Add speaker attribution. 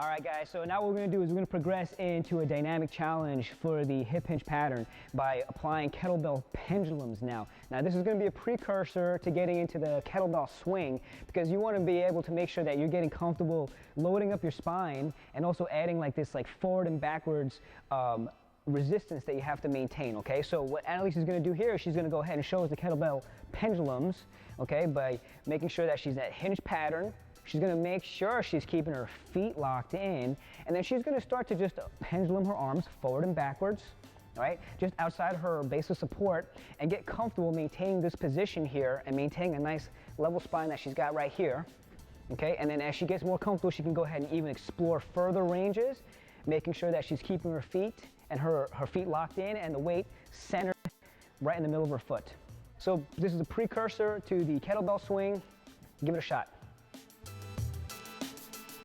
Speaker 1: All right, guys, so now what we're gonna do is we're gonna progress into a dynamic challenge for the hip hinge pattern by applying kettlebell pendulums now. Now, this is gonna be a precursor to getting into the kettlebell swing, because you wanna be able to make sure that you're getting comfortable loading up your spine and also adding like this forward and backwards resistance that you have to maintain, okay? So what Annalise is gonna do here is she's gonna go ahead and show us the kettlebell pendulums, okay, by making sure that she's that hinge pattern. She's gonna make sure she's keeping her feet locked in, and then she's gonna start to just pendulum her arms forward and backwards, all right? Just outside her base of support, and get comfortable maintaining this position here and maintaining a nice level spine that she's got right here, okay? And then as she gets more comfortable, she can go ahead and even explore further ranges, making sure that she's keeping her feet and her feet locked in and the weight centered right in the middle of her foot. So this is a precursor to the kettlebell swing. Give it a shot.